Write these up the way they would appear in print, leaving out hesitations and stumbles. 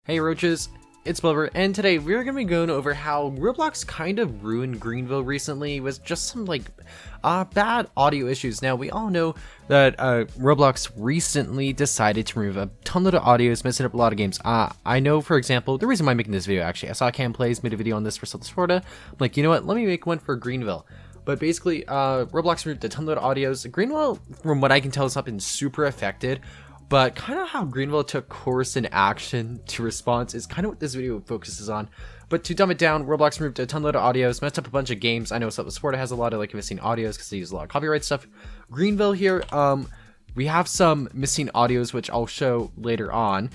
Hey Roaches, it's Blubber, and today we're going to be going over how Roblox kind of ruined Greenville recently with just some bad audio issues. Now we all know that Roblox recently decided to remove a ton of audios, messing up a lot of games. I know, for example, the reason why I'm making this video, actually, I saw Cam Plays made a video on this for South Florida. I'm like, you know what, let me make one for Greenville. But basically, Roblox removed a ton of audios. Greenville, from what I can tell, has not been super affected. But kind of how Greenville took course in action to response is kind of what this video focuses on. But to dumb it down, Roblox removed a ton of audios, messed up a bunch of games. I know South Florida has a lot of missing audios because they use a lot of copyright stuff. Greenville here, we have some missing audios, which I'll show later on.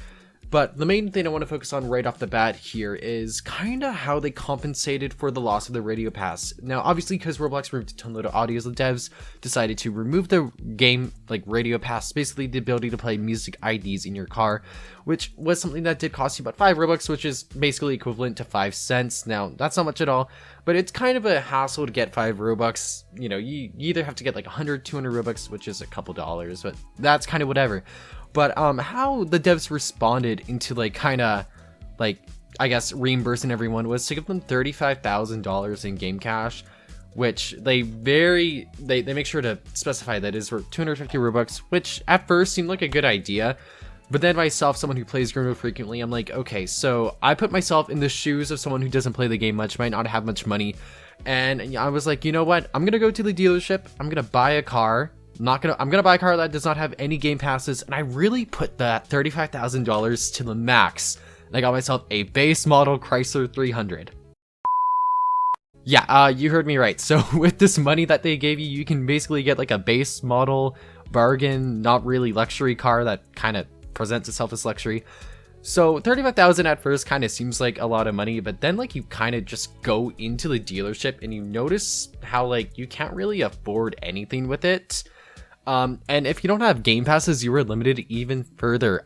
But the main thing I want to focus on right off the bat here is kind of how they compensated for the loss of the radio pass. Now, obviously, because Roblox removed a ton of audios, the devs decided to remove the game, radio pass, basically the ability to play music IDs in your car, which was something that did cost you about 5 Robux, which is basically equivalent to 5 cents. Now, that's not much at all, but it's kind of a hassle to get 5 Robux. You know, you either have to get 100, 200 Robux, which is a couple dollars, but that's kind of whatever. But how the devs responded into I guess reimbursing everyone was to give them $35,000 in game cash, which they make sure to specify that is worth 250 Robux, which at first seemed like a good idea. But then myself, someone who plays Greenville frequently, I'm like, okay, so I put myself in the shoes of someone who doesn't play the game much, might not have much money. And I was like, you know what? I'm going to go to the dealership. I'm going to buy a car. I'm gonna buy a car that does not have any game passes, and I really put that $35,000 to the max. And I got myself a base model Chrysler 300. Yeah, you heard me right. So with this money that they gave you, you can basically get a base model bargain, not really luxury car that kind of presents itself as luxury. So $35,000 at first kind of seems like a lot of money, but then you kind of just go into the dealership and you notice how you can't really afford anything with it. And if you don't have game passes, you are limited even further.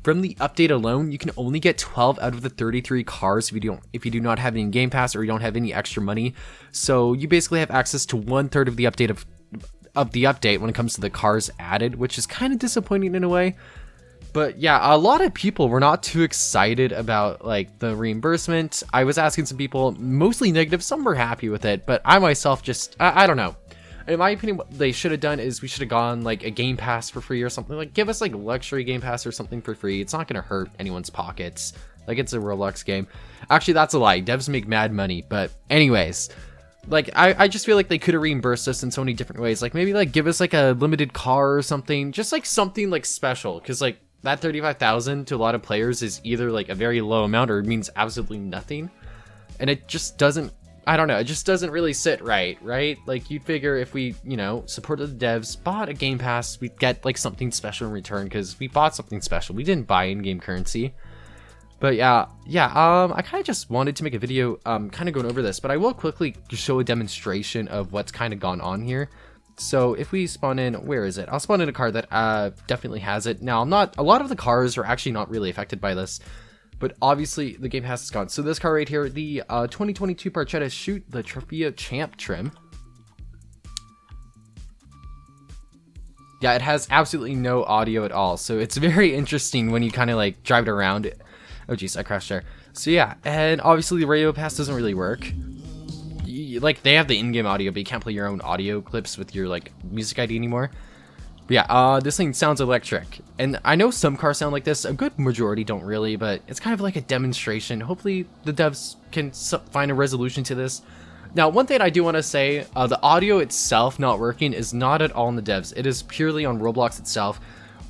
From the update alone, you can only get 12 out of the 33 cars if you do not have any game pass or you don't have any extra money. So you basically have access to 1/3 of the update when it comes to the cars added, which is kind of disappointing in a way. But yeah, a lot of people were not too excited about the reimbursement. I was asking some people, mostly negative, some were happy with it, but I myself just I don't know. In my opinion, what they should have done is we should have gone a game pass for free or something. Give us luxury game pass or something for free. It's not going to hurt anyone's pockets. It's a Roblox game. Actually, that's a lie. Devs make mad money. But anyways, I just feel they could have reimbursed us in so many different ways. Maybe give us a limited car or something. Just something special. Because that 35,000 to a lot of players is either a very low amount or it means absolutely nothing. And it just doesn't, I don't know, it just doesn't really sit right? You'd figure if we, supported the devs, bought a game pass, we'd get something special in return because we bought something special. We didn't buy in-game currency. But yeah, I kind of just wanted to make a video kind of going over this, but I will quickly show a demonstration of what's kind of gone on here. So if we spawn in, where is it? I'll spawn in a car that definitely has it. Now, a lot of the cars are actually not really affected by this, but obviously the game has gone. So this car right here, the 2022 Parchetta Shoot, the Trofeo Champ trim. Yeah, it has absolutely no audio at all. So it's very interesting when you kind of drive it around. Oh geez, I crashed there. So yeah, and obviously the radio pass doesn't really work. They have the in-game audio, but you can't play your own audio clips with your music ID anymore. But yeah, this thing sounds electric, and I know some cars sound like this. A good majority don't really, but it's kind of a demonstration. Hopefully the devs can find a resolution to this. Now, one thing I do want to say, the audio itself not working is not at all on the devs. It is purely on Roblox itself.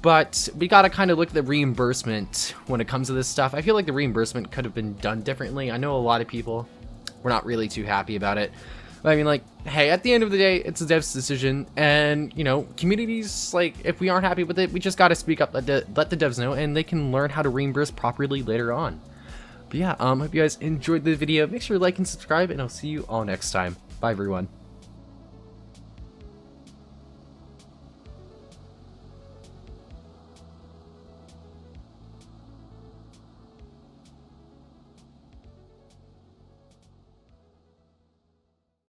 But we gotta kind of look at the reimbursement when it comes to this stuff. I feel the reimbursement could have been done differently. I know a lot of people were not really too happy about it. But I mean, hey, at the end of the day, it's a dev's decision, and communities, if we aren't happy with it, we just gotta speak up, let the devs know, and they can learn how to reimburse properly later on. But yeah, hope you guys enjoyed the video. Make sure to like and subscribe, and I'll see you all next time. Bye, everyone.